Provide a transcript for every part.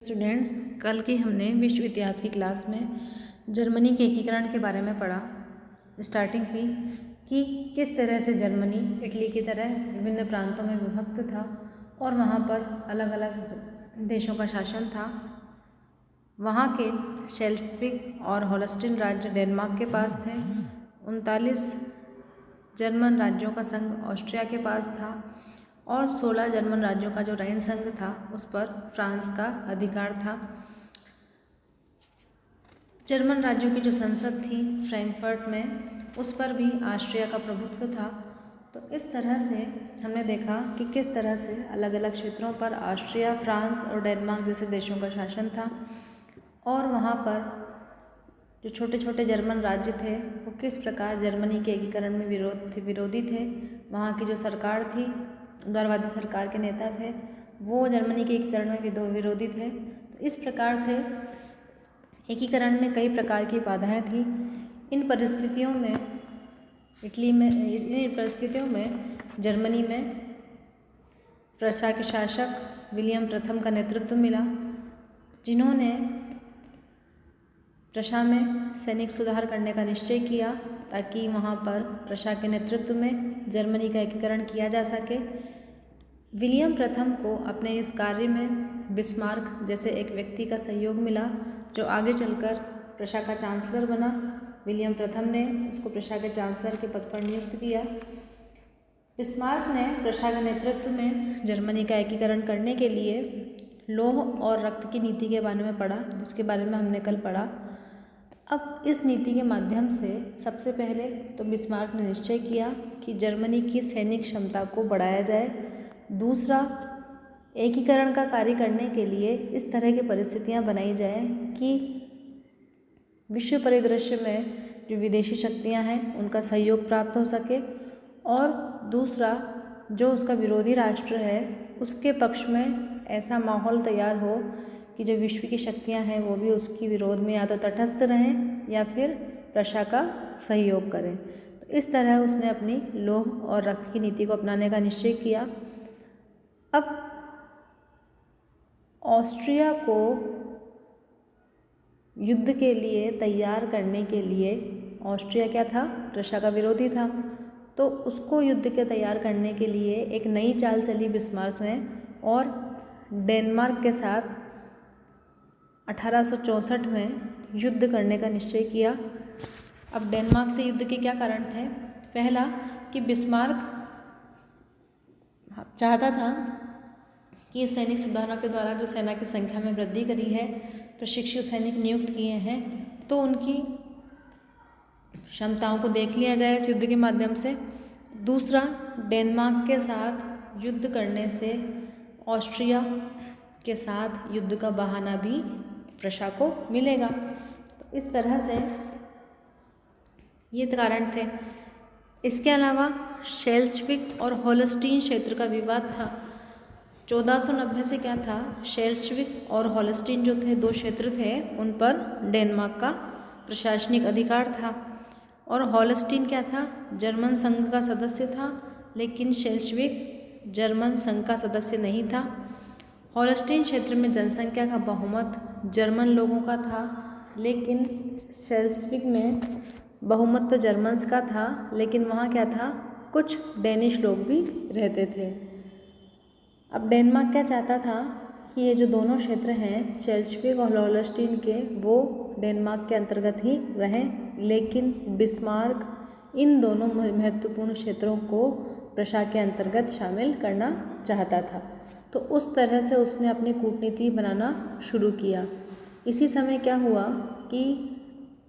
Students, कल की हमने विश्व इतिहास की क्लास में जर्मनी के एकीकरण के बारे में पढ़ा। स्टार्टिंग की कि किस तरह से जर्मनी इटली की तरह विभिन्न प्रांतों में विभक्त था और वहाँ पर अलग अलग देशों का शासन था। वहाँ के शेल्विक और होल्स्टीन राज्य डेनमार्क के पास थे। 39 जर्मन राज्यों का संघ ऑस्ट्रिया के पास था और 16 जर्मन राज्यों का जो राइन संघ था उस पर फ्रांस का अधिकार था। जर्मन राज्यों की जो संसद थी फ्रैंकफर्ट में, उस पर भी ऑस्ट्रिया का प्रभुत्व था। तो इस तरह से हमने देखा कि किस तरह से अलग अलग क्षेत्रों पर ऑस्ट्रिया, फ्रांस और डेनमार्क जैसे देशों का शासन था और वहाँ पर जो छोटे छोटे जर्मन राज्य थे वो किस प्रकार जर्मनी के एकीकरण में विरोधी थे। वहाँ की जो सरकार थी, उदारवादी सरकार के नेता थे, वो जर्मनी के एकीकरण में विरोधी थे। तो इस प्रकार से एकीकरण में कई प्रकार की बाधाएं थी। इन परिस्थितियों में जर्मनी में प्रशा के शासक विलियम प्रथम का नेतृत्व मिला, जिन्होंने प्रशा में सैनिक सुधार करने का निश्चय किया ताकि वहाँ पर प्रशा के नेतृत्व में जर्मनी का एकीकरण किया जा सके। विलियम प्रथम को अपने इस कार्य में बिस्मार्क जैसे एक व्यक्ति का सहयोग मिला, जो आगे चलकर प्रशा का चांसलर बना। विलियम प्रथम ने उसको प्रशा के चांसलर के पद पर नियुक्त किया। बिस्मार्क ने प्रशा के नेतृत्व में जर्मनी का एकीकरण करने के लिए लौह और रक्त की नीति के बारे में पढ़ा, जिसके बारे में हमने कल पढ़ा। अब इस नीति के माध्यम से सबसे पहले तो बिस्मार्क ने निश्चय किया कि जर्मनी की सैनिक क्षमता को बढ़ाया जाए। दूसरा, एकीकरण का कार्य करने के लिए इस तरह की परिस्थितियां बनाई जाए कि विश्व परिदृश्य में जो विदेशी शक्तियां हैं उनका सहयोग प्राप्त हो सके, और दूसरा, जो उसका विरोधी राष्ट्र है उसके पक्ष में ऐसा माहौल तैयार हो कि जो विश्व की शक्तियां हैं वो भी उसकी विरोध में या तो तटस्थ रहें या फिर प्रशा का सहयोग करें। तो इस तरह उसने अपनी लौह और रक्त की नीति को अपनाने का निश्चय किया। अब ऑस्ट्रिया को युद्ध के लिए तैयार करने के लिए, ऑस्ट्रिया क्या था, प्रशा का विरोधी था, तो उसको युद्ध के तैयार करने के लिए एक नई चाल चली बिस्मार्क ने और डेनमार्क के साथ 1864 में युद्ध करने का निश्चय किया। अब डेनमार्क से युद्ध के क्या कारण थे? पहला कि बिस्मार्क चाहता था कि सैनिक सुधारों के द्वारा जो सेना की संख्या में वृद्धि करी है, प्रशिक्षित सैनिक नियुक्त किए हैं, तो उनकी क्षमताओं को देख लिया जाए इस युद्ध के माध्यम से। दूसरा, डेनमार्क के साथ युद्ध करने से ऑस्ट्रिया के साथ युद्ध का बहाना भी प्रशा को मिलेगा। तो इस तरह से ये कारण थे। इसके अलावा शेल्स्विक और होल्स्टीन क्षेत्र का विवाद था। 1490 से क्या था, शेल्स्विक और होल्स्टीन जो थे, दो क्षेत्र थे, उन पर डेनमार्क का प्रशासनिक अधिकार था। और होल्स्टीन क्या था, जर्मन संघ का सदस्य था, लेकिन शेल्स्विक जर्मन संघ का सदस्य नहीं था। होल्स्टीन क्षेत्र में जनसंख्या का बहुमत जर्मन लोगों का था, लेकिन शेल्स्विक में बहुमत तो जर्मन्स का था, लेकिन वहाँ क्या था, कुछ डेनिश लोग भी रहते थे। अब डेनमार्क क्या चाहता था कि ये जो दोनों क्षेत्र हैं शेल्स्विक और होल्स्टीन के, वो डेनमार्क के अंतर्गत ही रहें, लेकिन बिस्मार्क इन दोनों महत्वपूर्ण क्षेत्रों को प्रशा के अंतर्गत शामिल करना चाहता था। तो उस तरह से उसने अपनी कूटनीति बनाना शुरू किया। इसी समय क्या हुआ कि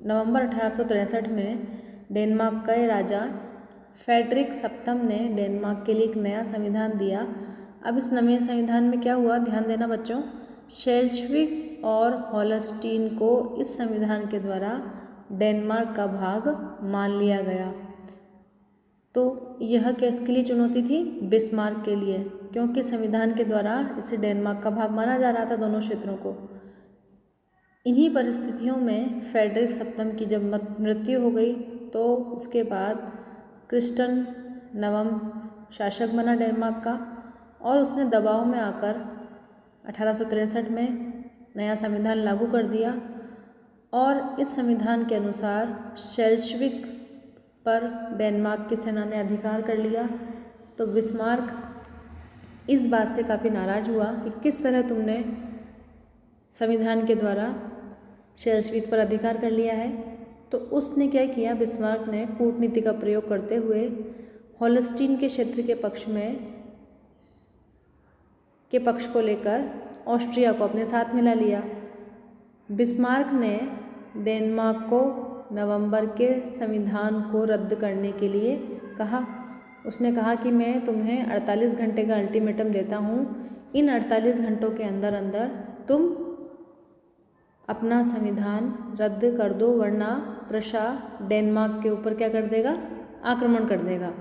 नवंबर 1863 में डेनमार्क के राजा फ्रेडरिक सप्तम ने डेनमार्क के लिए एक नया संविधान दिया। अब इस नए संविधान में क्या हुआ, ध्यान देना बच्चों, शेल्स्विक और होल्स्टीन को इस संविधान के द्वारा डेनमार्क का भाग मान लिया गया। तो यह किसके लिए चुनौती थी? बिस्मार्क के लिए, क्योंकि संविधान के द्वारा इसे डेनमार्क का भाग माना जा रहा था दोनों क्षेत्रों को। इन्हीं परिस्थितियों में फ्रेडरिक सप्तम की जब मृत्यु हो गई तो उसके बाद क्रिस्टन नवम शासक बना डेनमार्क का, और उसने दबाव में आकर 1863 में नया संविधान लागू कर दिया और इस संविधान के अनुसार शेल्शविक पर डेनमार्क की सेना ने अधिकार कर लिया। तो बिस्मार्क इस बात से काफ़ी नाराज़ हुआ कि किस तरह तुमने संविधान के द्वारा शेल्शविक पर अधिकार कर लिया है। तो उसने क्या किया, बिस्मार्क ने कूटनीति का प्रयोग करते हुए होल्स्टीन के क्षेत्र के पक्ष को लेकर ऑस्ट्रिया को अपने साथ मिला लिया। बिस्मार्क ने डेनमार्क को नवंबर के संविधान को रद्द करने के लिए कहा। उसने कहा कि मैं तुम्हें 48 घंटे का अल्टीमेटम देता हूँ, इन 48 घंटों के अंदर अंदर तुम अपना संविधान रद्द कर दो, वरना प्रशा डेनमार्क के ऊपर क्या कर देगा, आक्रमण कर देगा।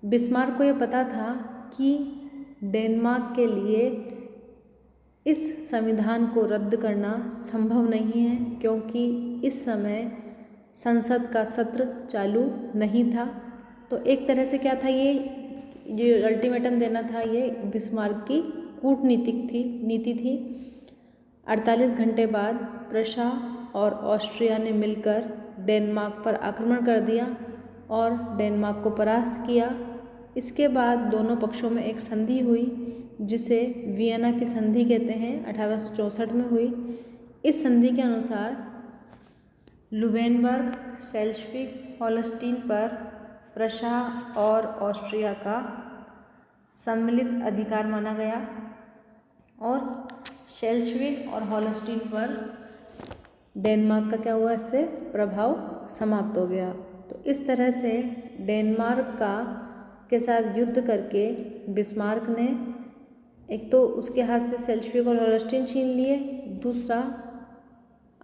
बिस्मार्क को ये पता था कि डेनमार्क के लिए इस संविधान को रद्द करना संभव नहीं है, क्योंकि इस समय संसद का सत्र चालू नहीं था। तो एक तरह से क्या था, ये जो अल्टीमेटम देना था ये बिस्मार्क की कूटनीतिक नीति थी। 48 घंटे बाद प्रशा और ऑस्ट्रिया ने मिलकर डेनमार्क पर आक्रमण कर दिया और डेनमार्क को परास्त किया। इसके बाद दोनों पक्षों में एक संधि हुई जिसे वियना की संधि कहते हैं, 1864 में हुई। इस संधि के अनुसार लुवेनबर्ग, शेल्शविक, होल्स्टीन पर प्रशा और ऑस्ट्रिया का सम्मिलित अधिकार माना गया और शेल्शविक और होल्स्टीन पर डेनमार्क का क्या हुआ, इससे प्रभाव समाप्त हो गया। तो इस तरह से डेनमार्क के साथ युद्ध करके बिस्मार्क ने एक तो उसके हाथ से शेल्शविक और होल्स्टीन छीन लिए, दूसरा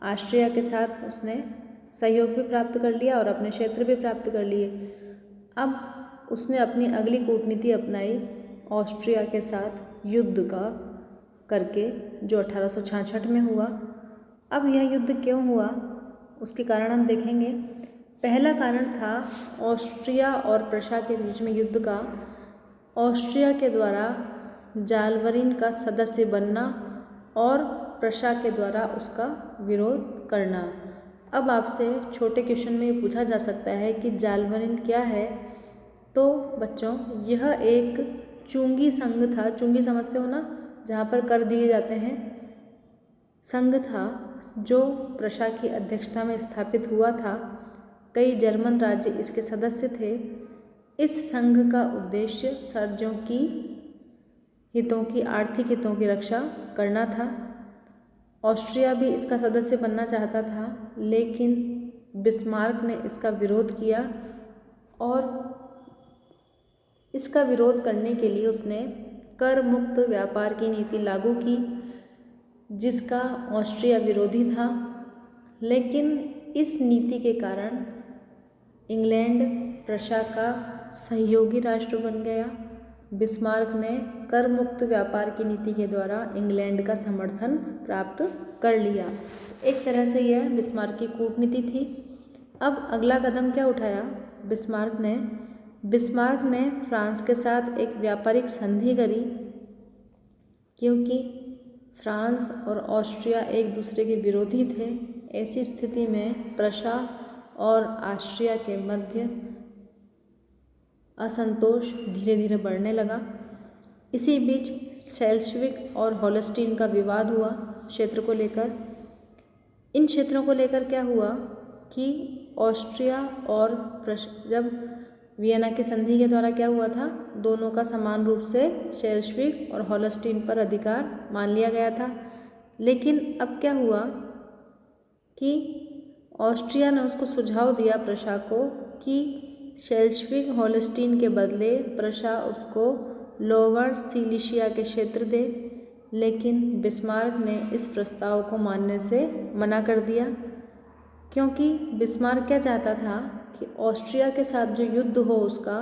ऑस्ट्रिया के साथ उसने सहयोग भी प्राप्त कर लिया और अपने क्षेत्र भी प्राप्त कर लिए। अब उसने अपनी अगली कूटनीति अपनाई ऑस्ट्रिया के साथ युद्ध का करके, जो 1866 में हुआ। अब यह युद्ध क्यों हुआ उसके कारण हम देखेंगे। पहला कारण था ऑस्ट्रिया और प्रशा के बीच में युद्ध का ऑस्ट्रिया के द्वारा जालवरिन का सदस्य बनना और प्रशा के द्वारा उसका विरोध करना। अब आपसे छोटे क्वेश्चन में ये पूछा जा सकता है कि जालवरिन क्या है। तो बच्चों, यह एक चुंगी संघ था, चुंगी समझते हो ना, जहाँ पर कर दिए जाते हैं, संघ था जो प्रशा की अध्यक्षता में स्थापित हुआ था। कई जर्मन राज्य इसके सदस्य थे। इस संघ का उद्देश्य राज्यों की हितों की, आर्थिक हितों की रक्षा करना था। ऑस्ट्रिया भी इसका सदस्य बनना चाहता था, लेकिन बिस्मार्क ने इसका विरोध किया और इसका विरोध करने के लिए उसने कर मुक्त व्यापार की नीति लागू की, जिसका ऑस्ट्रिया विरोधी था। लेकिन इस नीति के कारण इंग्लैंड प्रशा का सहयोगी राष्ट्र बन गया। बिस्मार्क ने कर मुक्त व्यापार की नीति के द्वारा इंग्लैंड का समर्थन प्राप्त कर लिया। तो एक तरह से यह बिस्मार्क की कूटनीति थी। अब अगला कदम क्या उठाया बिस्मार्क ने फ्रांस के साथ एक व्यापारिक संधि करी, क्योंकि फ्रांस और ऑस्ट्रिया एक दूसरे के विरोधी थे। ऐसी स्थिति में प्रशा और ऑस्ट्रिया के मध्य असंतोष धीरे धीरे बढ़ने लगा। इसी बीच शेल्शविक और होल्स्टीन का विवाद हुआ क्षेत्र को लेकर। इन क्षेत्रों को लेकर क्या हुआ कि ऑस्ट्रिया और जब वियना की संधि के द्वारा क्या हुआ था, दोनों का समान रूप से शेल्शविक और होल्स्टीन पर अधिकार मान लिया गया था। लेकिन अब क्या हुआ कि ऑस्ट्रिया ने उसको सुझाव दिया प्रशा को कि शेल्शविक होल्स्टीन के बदले प्रशा उसको लोअर सिलिशिया के क्षेत्र दे, लेकिन बिस्मार्क ने इस प्रस्ताव को मानने से मना कर दिया, क्योंकि बिस्मार्क क्या चाहता था कि ऑस्ट्रिया के साथ जो युद्ध हो उसका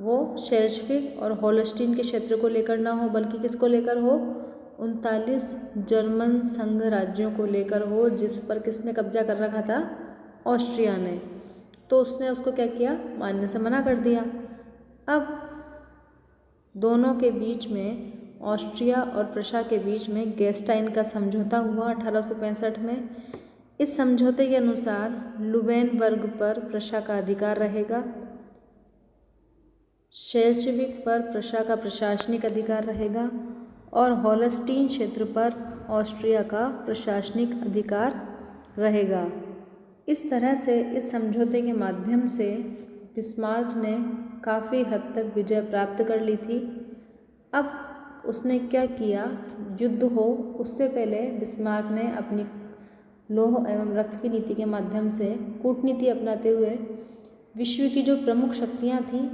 वो शेल्शविक और होल्स्टीन के क्षेत्र को लेकर ना हो, बल्कि किसको लेकर हो, 39 जर्मन संघ राज्यों को लेकर हो, जिस पर किसने कब्जा कर रखा था, ऑस्ट्रिया ने। तो उसने उसको क्या किया, मानने से मना कर दिया। अब दोनों के बीच में ऑस्ट्रिया और प्रशा के बीच में गेस्टाइन का समझौता हुआ 1865 में। इस समझौते के अनुसार लुबेनबर्ग पर प्रशा का अधिकार रहेगा, शेल्ज़विक पर प्रशा का प्रशासनिक अधिकार रहेगा और होल्स्टीन क्षेत्र पर ऑस्ट्रिया का प्रशासनिक अधिकार रहेगा। इस तरह से इस समझौते के माध्यम से बिस्मार्क ने काफ़ी हद तक विजय प्राप्त कर ली थी। अब उसने क्या किया, युद्ध हो उससे पहले बिस्मार्क ने अपनी लौह एवं रक्त की नीति के माध्यम से कूटनीति अपनाते हुए विश्व की जो प्रमुख शक्तियाँ थीं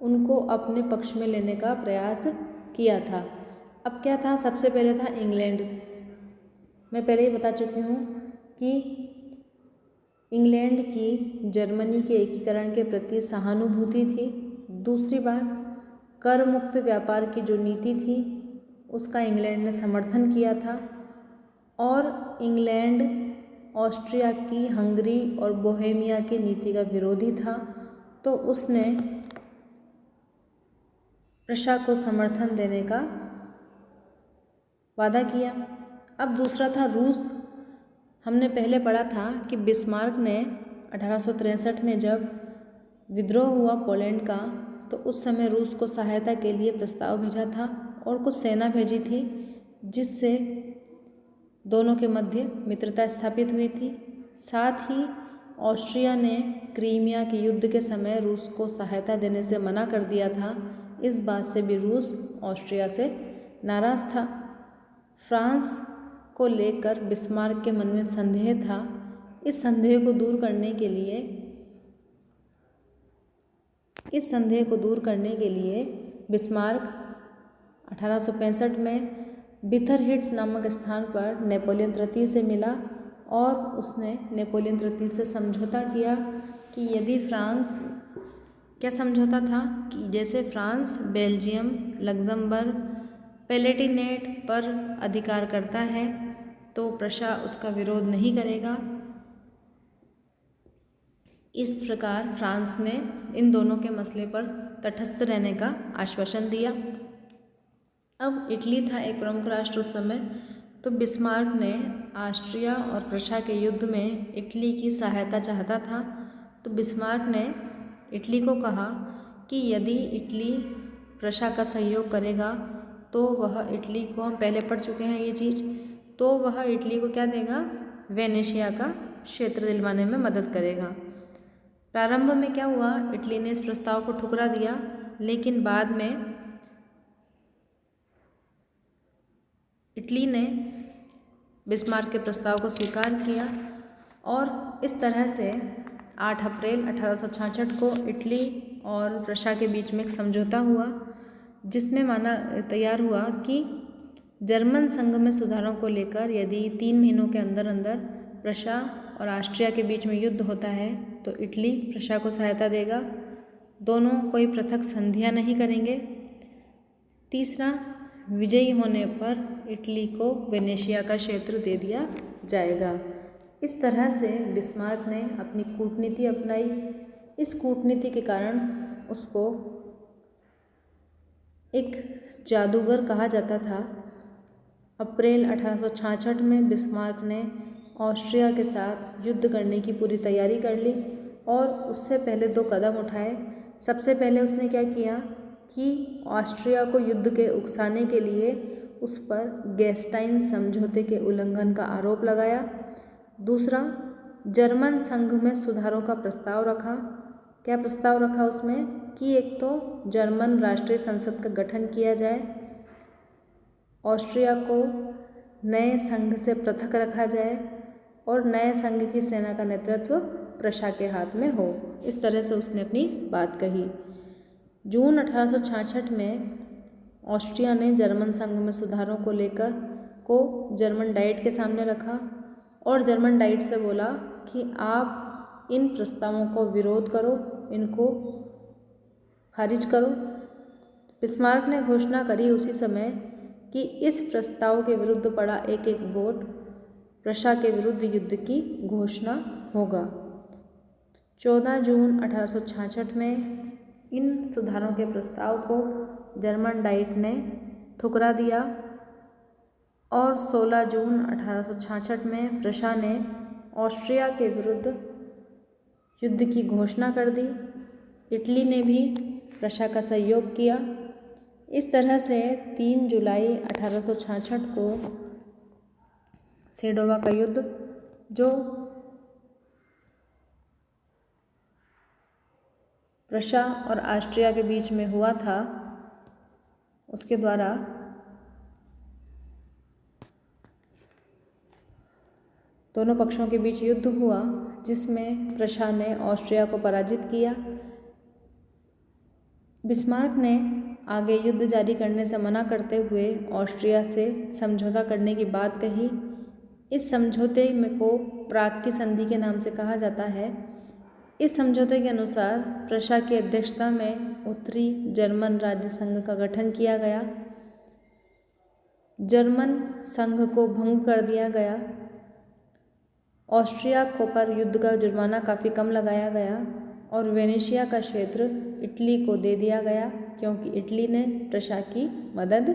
उनको अपने पक्ष में लेने का प्रयास किया था। अब क्या था, सबसे पहले था इंग्लैंड। मैं पहले ही बता चुकी हूँ कि इंग्लैंड की जर्मनी के एकीकरण के प्रति सहानुभूति थी। दूसरी बात, कर मुक्त व्यापार की जो नीति थी उसका इंग्लैंड ने समर्थन किया था और इंग्लैंड ऑस्ट्रिया की हंगरी और बोहेमिया की नीति का विरोधी था, तो उसने प्रशा को समर्थन देने का वादा किया। अब दूसरा था रूस। हमने पहले पढ़ा था कि बिस्मार्क ने 1863 में जब विद्रोह हुआ पोलैंड का, तो उस समय रूस को सहायता के लिए प्रस्ताव भेजा था और कुछ सेना भेजी थी, जिससे दोनों के मध्य मित्रता स्थापित हुई थी। साथ ही ऑस्ट्रिया ने क्रीमिया के युद्ध के समय रूस को सहायता देने से मना कर दिया था। इस बात से भी रूस ऑस्ट्रिया से नाराज़ था। फ्रांस को लेकर बिस्मार्क के मन में संदेह था। इस संदेह को दूर करने के लिए बिस्मार्क 1865 में बिथरहिट्स नामक स्थान पर नेपोलियन तृतीय से मिला और उसने नेपोलियन तृतीय से समझौता किया कि यदि फ्रांस, क्या समझौता था कि जैसे फ्रांस बेल्जियम, लग्जमबर्ग, पैलेटिनेट पर अधिकार करता है तो प्रशा उसका विरोध नहीं करेगा। इस प्रकार फ्रांस ने इन दोनों के मसले पर तटस्थ रहने का आश्वासन दिया। अब इटली था एक प्रमुख राष्ट्र उस समय, तो बिस्मार्क ने ऑस्ट्रिया और प्रशा के युद्ध में इटली की सहायता चाहता था। तो बिस्मार्क ने इटली को कहा कि यदि इटली प्रशा का सहयोग करेगा तो वह इटली को, हम पहले पढ़ चुके हैं ये चीज़, तो वह इटली को क्या देगा, वेनेशिया का क्षेत्र दिलवाने में मदद करेगा। प्रारंभ में क्या हुआ, इटली ने इस प्रस्ताव को ठुकरा दिया, लेकिन बाद में इटली ने बिस्मार्क के प्रस्ताव को स्वीकार किया और इस तरह से 8 अप्रैल 1866 को इटली और प्रशा के बीच में एक समझौता हुआ, जिसमें माना तैयार हुआ कि जर्मन संघ में सुधारों को लेकर यदि 3 महीनों के अंदर अंदर प्रशा और ऑस्ट्रिया के बीच में युद्ध होता है तो इटली प्रशा को सहायता देगा। दोनों कोई पृथक संधियां नहीं करेंगे। तीसरा, विजयी होने पर इटली को वेनेशिया का क्षेत्र दे दिया जाएगा। इस तरह से बिस्मार्क ने अपनी कूटनीति अपनाई। इस कूटनीति के कारण उसको एक जादूगर कहा जाता था। अप्रैल 1866 में बिस्मार्क ने ऑस्ट्रिया के साथ युद्ध करने की पूरी तैयारी कर ली और उससे पहले 2 कदम उठाए। सबसे पहले उसने क्या किया कि ऑस्ट्रिया को युद्ध के उकसाने के लिए उस पर गेस्टाइन समझौते के उल्लंघन का आरोप लगाया। दूसरा, जर्मन संघ में सुधारों का प्रस्ताव रखा। क्या प्रस्ताव रखा उसमें कि एक तो जर्मन राष्ट्रीय संसद का गठन किया जाए, ऑस्ट्रिया को नए संघ से पृथक रखा जाए और नए संघ की सेना का नेतृत्व प्रशा के हाथ में हो। इस तरह से उसने अपनी बात कही। जून 1866 में ऑस्ट्रिया ने जर्मन संघ में सुधारों को लेकर को जर्मन डाइट के सामने रखा और जर्मन डाइट से बोला कि आप इन प्रस्तावों को विरोध करो, इनको खारिज करो। बिस्मार्क ने घोषणा करी उसी समय कि इस प्रस्ताव के विरुद्ध पड़ा एक एक वोट प्रशा के विरुद्ध युद्ध की घोषणा होगा। 14 जून 1866 में इन सुधारों के प्रस्ताव को जर्मन डाइट ने ठुकरा दिया और 16 जून 1866 में प्रशा ने ऑस्ट्रिया के विरुद्ध युद्ध की घोषणा कर दी। इटली ने भी प्रशा का सहयोग किया। इस तरह से 3 जुलाई 1866 को सेडोवा का युद्ध, जो प्रशा और ऑस्ट्रिया के बीच में हुआ था, उसके द्वारा दोनों पक्षों के बीच युद्ध हुआ, जिसमें प्रशा ने ऑस्ट्रिया को पराजित किया। बिस्मार्क ने आगे युद्ध जारी करने से मना करते हुए ऑस्ट्रिया से समझौता करने की बात कही। इस समझौते में को प्राग की संधि के नाम से कहा जाता है। इस समझौते के अनुसार प्रशा की अध्यक्षता में उत्तरी जर्मन राज्य संघ का गठन किया गया। जर्मन संघ को भंग कर दिया गया। ऑस्ट्रिया को पर युद्ध का जुर्माना काफ़ी कम लगाया गया और वेनेशिया का क्षेत्र इटली को दे दिया गया, क्योंकि इटली ने प्रशा की मदद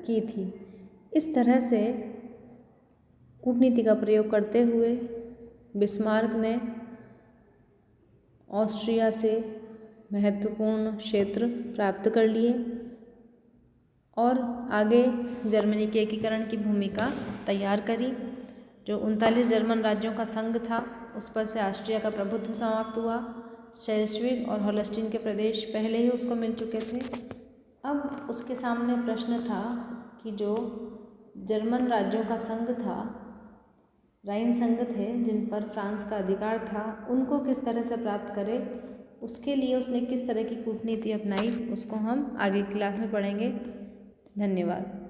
की थी। इस तरह से कूटनीति का प्रयोग करते हुए बिस्मार्क ने ऑस्ट्रिया से महत्वपूर्ण क्षेत्र प्राप्त कर लिए और आगे जर्मनी के एकीकरण की भूमिका तैयार करी। जो 39 जर्मन राज्यों का संघ था, उस पर से ऑस्ट्रिया का प्रभुत्व समाप्त हुआ। शेल्स्विग और होल्स्टीन के प्रदेश पहले ही उसको मिल चुके थे। अब उसके सामने प्रश्न था कि जो जर्मन राज्यों का संघ था, राइन संघ थे, जिन पर फ्रांस का अधिकार था, उनको किस तरह से प्राप्त करे। उसके लिए उसने किस तरह की कूटनीति अपनाई, उसको हम आगे क्लास में पढ़ेंगे। धन्यवाद।